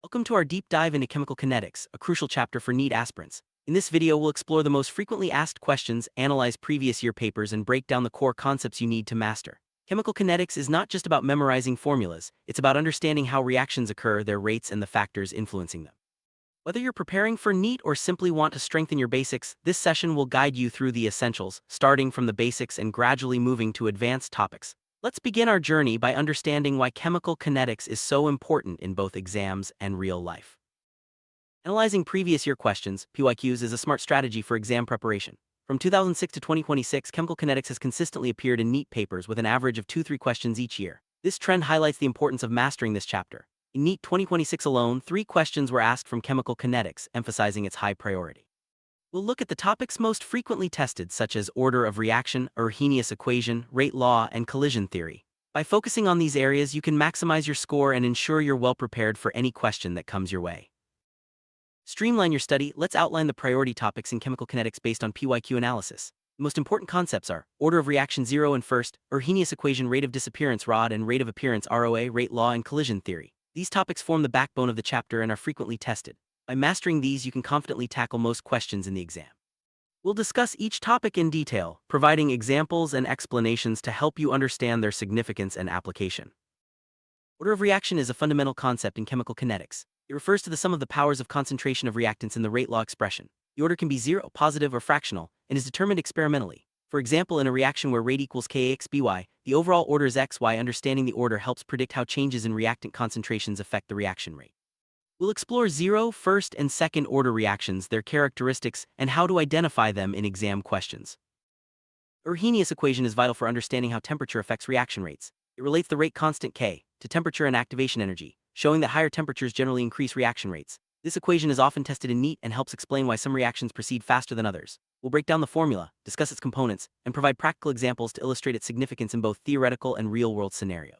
Welcome to our deep dive into chemical kinetics, a crucial chapter for NEET aspirants. In this video, we'll explore the most frequently asked questions, analyze previous year papers, and break down the core concepts you need to master. Chemical kinetics is not just about memorizing formulas, it's about understanding how reactions occur, their rates, and the factors influencing them. Whether you're preparing for NEET or simply want to strengthen your basics, this session will guide you through the essentials, starting from the basics and gradually moving to advanced topics. Let's begin our journey by understanding why chemical kinetics is so important in both exams and real life. Analyzing previous year questions, PYQs, is a smart strategy for exam preparation. From 2006 to 2026, chemical kinetics has consistently appeared in NEET papers with an average of 2-3 questions each year. This trend highlights the importance of mastering this chapter. In NEET 2026 alone, 3 questions were asked from chemical kinetics, emphasizing its high priority. We'll look at the topics most frequently tested, such as order of reaction, Arrhenius Equation, rate law, and collision theory. By focusing on these areas, you can maximize your score and ensure you're well prepared for any question that comes your way. Streamline your study. Let's outline the priority topics in chemical kinetics based on PYQ analysis. The most important concepts are order of reaction 0 and first, Arrhenius equation, rate of disappearance ROD, and rate of appearance ROA, rate law, and collision theory. These topics form the backbone of the chapter and are frequently tested. By mastering these, you can confidently tackle most questions in the exam. We'll discuss each topic in detail, providing examples and explanations to help you understand their significance and application. Order of reaction is a fundamental concept in chemical kinetics. It refers to the sum of the powers of concentration of reactants in the rate law expression. The order can be 0, positive, or fractional, and is determined experimentally. For example, in a reaction where rate equals Kx/By, the overall order is xy. Understanding the order helps predict how changes in reactant concentrations affect the reaction rate. We'll explore 0, first, and second order reactions, their characteristics, and how to identify them in exam questions. Arrhenius equation is vital for understanding how temperature affects reaction rates. It relates the rate constant K to temperature and activation energy, showing that higher temperatures generally increase reaction rates. This equation is often tested in NEET and helps explain why some reactions proceed faster than others. We'll break down the formula, discuss its components, and provide practical examples to illustrate its significance in both theoretical and real-world scenarios.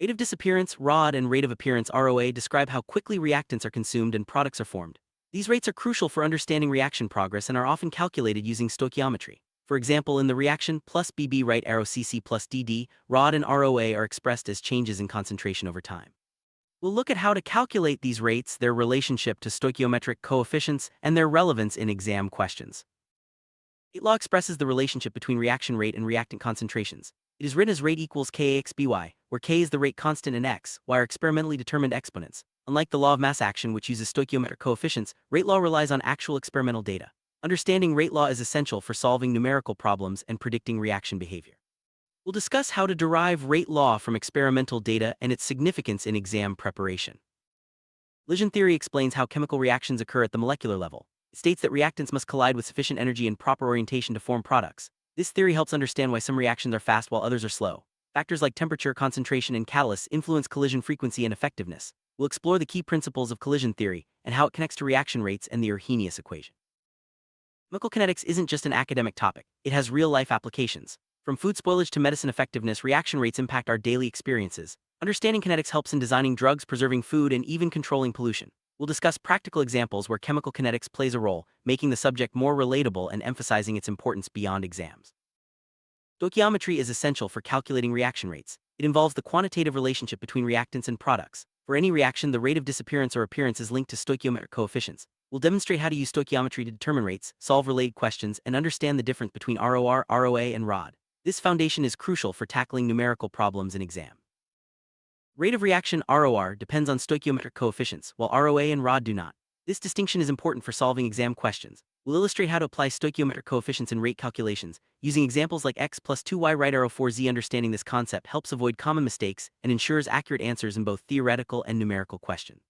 Rate of disappearance ROD and rate of appearance ROA describe how quickly reactants are consumed and products are formed. These rates are crucial for understanding reaction progress and are often calculated using stoichiometry. For example, in the reaction plus BB right arrow CC plus DD, ROD and ROA are expressed as changes in concentration over time. We'll look at how to calculate these rates, their relationship to stoichiometric coefficients, and their relevance in exam questions. Rate law expresses the relationship between reaction rate and reactant concentrations. It is written as rate equals Kx/By, where K is the rate constant and x, y are experimentally determined exponents. Unlike the law of mass action, which uses stoichiometric coefficients, rate law relies on actual experimental data. Understanding rate law is essential for solving numerical problems and predicting reaction behavior. We'll discuss how to derive rate law from experimental data and its significance in exam preparation. Collision theory explains how chemical reactions occur at the molecular level. It states that reactants must collide with sufficient energy and proper orientation to form products. This theory helps understand why some reactions are fast while others are slow. Factors like temperature, concentration, and catalysts influence collision frequency and effectiveness. We'll explore the key principles of collision theory and how it connects to reaction rates and the Arrhenius equation. Chemical kinetics isn't just an academic topic, it has real-life applications. From food spoilage to medicine effectiveness, reaction rates impact our daily experiences. Understanding kinetics helps in designing drugs, preserving food, and even controlling pollution. We'll discuss practical examples where chemical kinetics plays a role, making the subject more relatable and emphasizing its importance beyond exams. Stoichiometry is essential for calculating reaction rates. It involves the quantitative relationship between reactants and products. For any reaction, the rate of disappearance or appearance is linked to stoichiometric coefficients. We'll demonstrate how to use stoichiometry to determine rates, solve related questions, and understand the difference between ROR, ROA, and ROD. This foundation is crucial for tackling numerical problems in exam. Rate of reaction ROR depends on stoichiometric coefficients, while ROA and ROD do not. This distinction is important for solving exam questions. We'll illustrate how to apply stoichiometric coefficients in rate calculations, using examples like x plus 2y right arrow 4z. Understanding this concept helps avoid common mistakes and ensures accurate answers in both theoretical and numerical questions.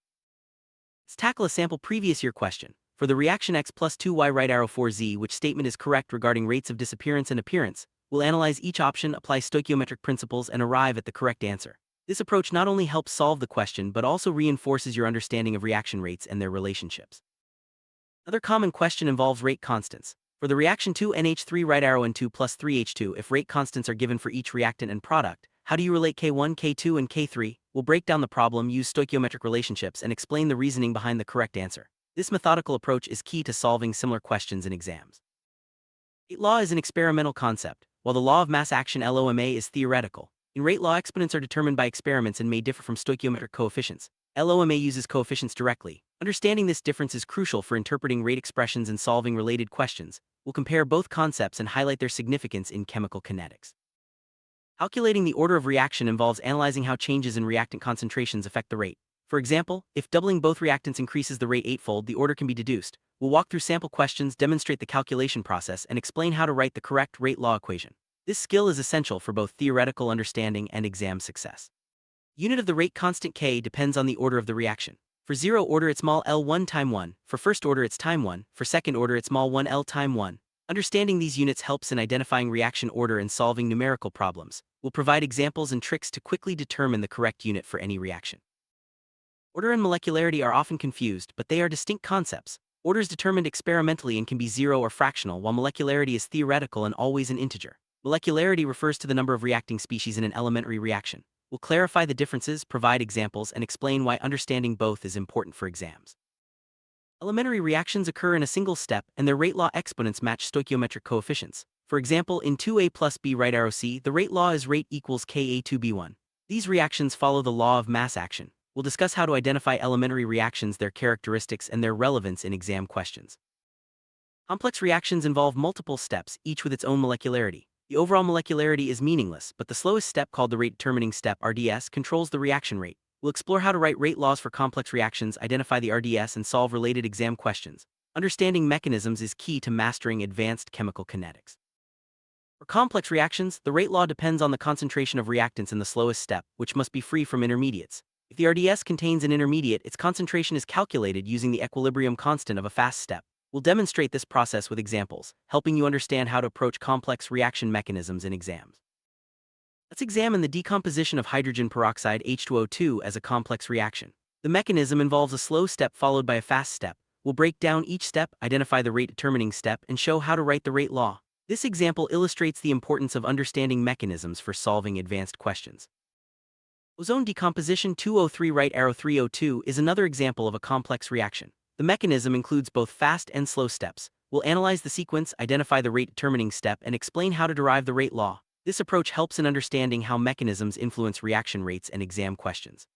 Let's tackle a sample previous year question. For the reaction x plus 2y right arrow 4z, which statement is correct regarding rates of disappearance and appearance? We'll analyze each option, apply stoichiometric principles, and arrive at the correct answer. This approach not only helps solve the question but also reinforces your understanding of reaction rates and their relationships. Another common question involves rate constants. For the reaction 2NH3 right arrow N2 plus 3H2, if rate constants are given for each reactant and product, how do you relate K1, K2, and K3? We'll break down the problem, use stoichiometric relationships, and explain the reasoning behind the correct answer. This methodical approach is key to solving similar questions in exams. Rate law is an experimental concept, while the law of mass action LOMA is theoretical. In rate law, exponents are determined by experiments and may differ from stoichiometric coefficients. LOMA uses coefficients directly. Understanding this difference is crucial for interpreting rate expressions and solving related questions. We'll compare both concepts and highlight their significance in chemical kinetics. Calculating the order of reaction involves analyzing how changes in reactant concentrations affect the rate. For example, if doubling both reactants increases the rate eightfold, the order can be deduced. We'll walk through sample questions, demonstrate the calculation process, and explain how to write the correct rate law equation. This skill is essential for both theoretical understanding and exam success. Unit of the rate constant K depends on the order of the reaction. For zero order it's mol L1 time 1, for first order it's time 1, for second order it's mol 1 L time 1. Understanding these units helps in identifying reaction order and solving numerical problems. We'll provide examples and tricks to quickly determine the correct unit for any reaction. Order and molecularity are often confused, but they are distinct concepts. Order is determined experimentally and can be zero or fractional, while molecularity is theoretical and always an integer. Molecularity refers to the number of reacting species in an elementary reaction. We'll clarify the differences, provide examples, and explain why understanding both is important for exams. Elementary reactions occur in a single step, and their rate law exponents match stoichiometric coefficients. For example, in 2a plus b right arrow c, the rate law is rate equals Ka2b1. These reactions follow the law of mass action. We'll discuss how to identify elementary reactions, their characteristics, and their relevance in exam questions. Complex reactions involve multiple steps, each with its own molecularity. The overall molecularity is meaningless, but the slowest step, called the rate-determining step (RDS), controls the reaction rate. We'll explore how to write rate laws for complex reactions, identify the RDS, and solve related exam questions. Understanding mechanisms is key to mastering advanced chemical kinetics. For complex reactions, the rate law depends on the concentration of reactants in the slowest step, which must be free from intermediates. If the RDS contains an intermediate, its concentration is calculated using the equilibrium constant of a fast step. We'll demonstrate this process with examples, helping you understand how to approach complex reaction mechanisms in exams. Let's examine the decomposition of hydrogen peroxide H2O2 as a complex reaction. The mechanism involves a slow step followed by a fast step. We'll break down each step, identify the rate-determining step, and show how to write the rate law. This example illustrates the importance of understanding mechanisms for solving advanced questions. Ozone decomposition 2O3 right arrow 3O2 is another example of a complex reaction. The mechanism includes both fast and slow steps. We'll analyze the sequence, identify the rate-determining step, and explain how to derive the rate law. This approach helps in understanding how mechanisms influence reaction rates and exam questions.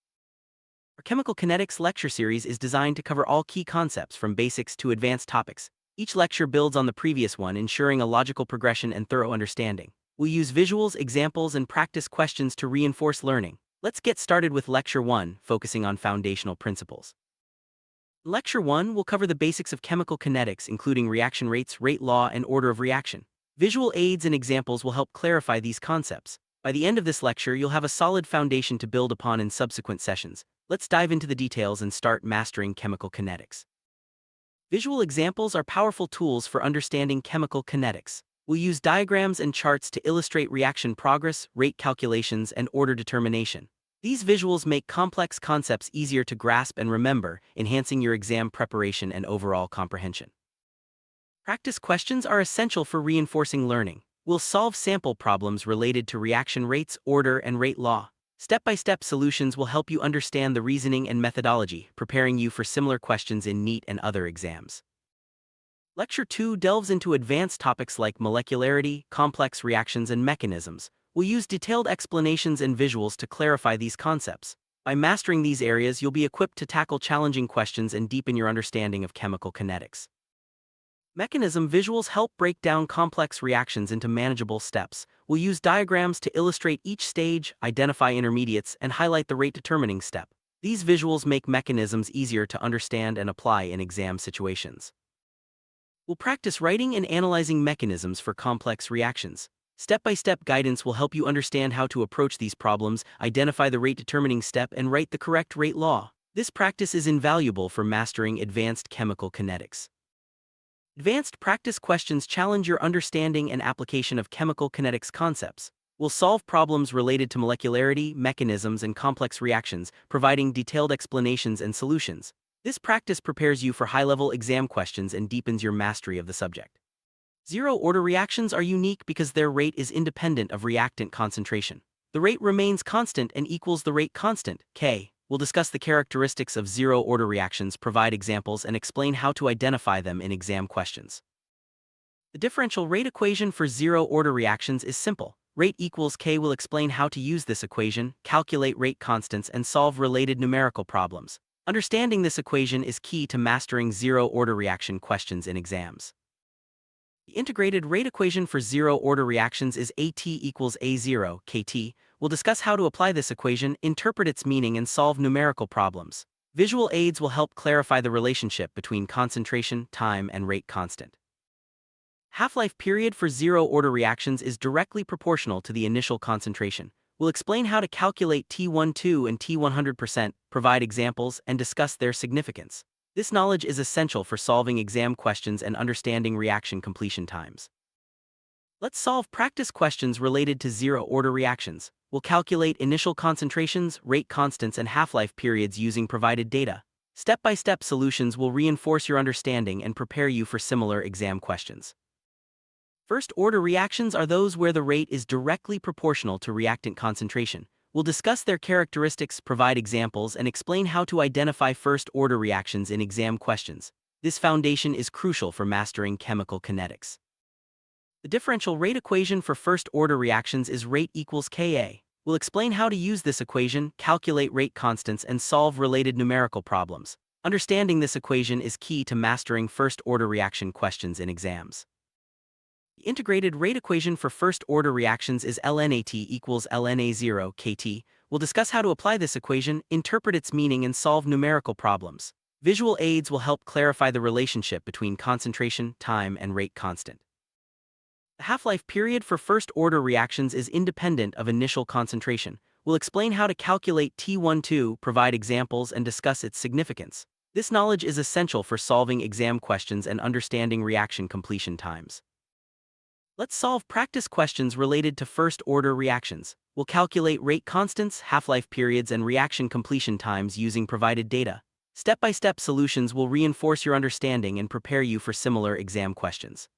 Our Chemical Kinetics lecture series is designed to cover all key concepts from basics to advanced topics. Each lecture builds on the previous one, ensuring a logical progression and thorough understanding. We'll use visuals, examples, and practice questions to reinforce learning. Let's get started with Lecture 1, focusing on foundational principles. In Lecture 1, we'll cover the basics of chemical kinetics, including reaction rates, rate law, and order of reaction. Visual aids and examples will help clarify these concepts. By the end of this lecture, you'll have a solid foundation to build upon in subsequent sessions. Let's dive into the details and start mastering chemical kinetics. Visual examples are powerful tools for understanding chemical kinetics. We'll use diagrams and charts to illustrate reaction progress, rate calculations, and order determination. These visuals make complex concepts easier to grasp and remember, enhancing your exam preparation and overall comprehension. Practice questions are essential for reinforcing learning. We'll solve sample problems related to reaction rates, order, and rate law. Step-by-step solutions will help you understand the reasoning and methodology, preparing you for similar questions in NEET and other exams. Lecture 2 delves into advanced topics like molecularity, complex reactions, and mechanisms. We'll use detailed explanations and visuals to clarify these concepts. By mastering these areas, you'll be equipped to tackle challenging questions and deepen your understanding of chemical kinetics. Mechanism visuals help break down complex reactions into manageable steps. We'll use diagrams to illustrate each stage, identify intermediates, and highlight the rate-determining step. These visuals make mechanisms easier to understand and apply in exam situations. We'll practice writing and analyzing mechanisms for complex reactions. Step-by-step guidance will help you understand how to approach these problems, identify the rate-determining step, and write the correct rate law. This practice is invaluable for mastering advanced chemical kinetics. Advanced practice questions challenge your understanding and application of chemical kinetics concepts. We'll solve problems related to molecularity, mechanisms, and complex reactions, providing detailed explanations and solutions. This practice prepares you for high-level exam questions and deepens your mastery of the subject. Zero-order reactions are unique because their rate is independent of reactant concentration. The rate remains constant and equals the rate constant, K. We'll discuss the characteristics of zero-order reactions, provide examples, and explain how to identify them in exam questions. The differential rate equation for zero-order reactions is simple. Rate equals K will explain how to use this equation, calculate rate constants, and solve related numerical problems. Understanding this equation is key to mastering zero-order reaction questions in exams. The integrated rate equation for zero-order reactions is AT equals A0, KT. We'll discuss how to apply this equation, interpret its meaning, and solve numerical problems. Visual aids will help clarify the relationship between concentration, time, and rate constant. Half-life period for zero-order reactions is directly proportional to the initial concentration. We'll explain how to calculate T12 and T100%, provide examples, and discuss their significance. This knowledge is essential for solving exam questions and understanding reaction completion times. Let's solve practice questions related to zero-order reactions. We'll calculate initial concentrations, rate constants, and half-life periods using provided data. Step-by-step solutions will reinforce your understanding and prepare you for similar exam questions. First-order reactions are those where the rate is directly proportional to reactant concentration. We'll discuss their characteristics, provide examples, and explain how to identify first-order reactions in exam questions. This foundation is crucial for mastering chemical kinetics. The differential rate equation for first-order reactions is rate equals Ka. We'll explain how to use this equation, calculate rate constants, and solve related numerical problems. Understanding this equation is key to mastering first-order reaction questions in exams. The integrated rate equation for first-order reactions is lnAt equals lnA0 KT. We'll discuss how to apply this equation, interpret its meaning, and solve numerical problems. Visual aids will help clarify the relationship between concentration, time, and rate constant. The half-life period for first-order reactions is independent of initial concentration. We'll explain how to calculate T12, provide examples, and discuss its significance. This knowledge is essential for solving exam questions and understanding reaction completion times. Let's solve practice questions related to first-order reactions. We'll calculate rate constants, half-life periods, and reaction completion times using provided data. Step-by-step solutions will reinforce your understanding and prepare you for similar exam questions.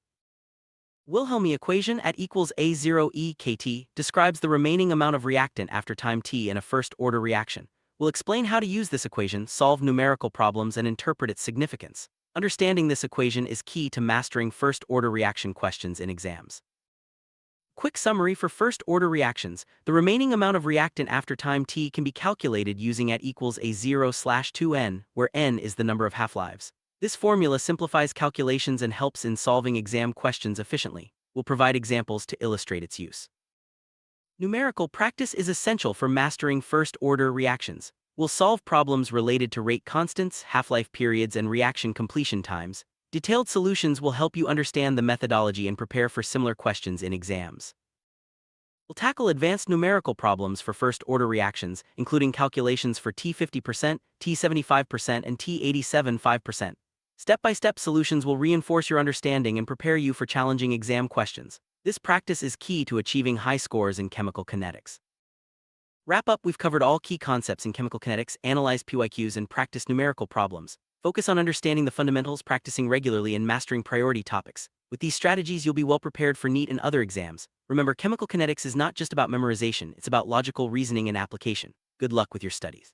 Wilhelmy equation at equals A0 E KT describes the remaining amount of reactant after time t in a first-order reaction. We'll explain how to use this equation, solve numerical problems, and interpret its significance. Understanding this equation is key to mastering first-order reaction questions in exams. Quick summary for first-order reactions. The remaining amount of reactant after time t can be calculated using at equals A0/2n, where n is the number of half-lives. This formula simplifies calculations and helps in solving exam questions efficiently. We'll provide examples to illustrate its use. Numerical practice is essential for mastering first-order reactions. We'll solve problems related to rate constants, half-life periods, and reaction completion times. Detailed solutions will help you understand the methodology and prepare for similar questions in exams. We'll tackle advanced numerical problems for first-order reactions, including calculations for T50%, T75%, and T87.5%. Step-by-step solutions will reinforce your understanding and prepare you for challenging exam questions. This practice is key to achieving high scores in chemical kinetics. Wrap up, we've covered all key concepts in chemical kinetics, analyzed PYQs, and practiced numerical problems. Focus on understanding the fundamentals, practicing regularly, and mastering priority topics. With these strategies, you'll be well prepared for NEET and other exams. Remember, chemical kinetics is not just about memorization, it's about logical reasoning and application. Good luck with your studies.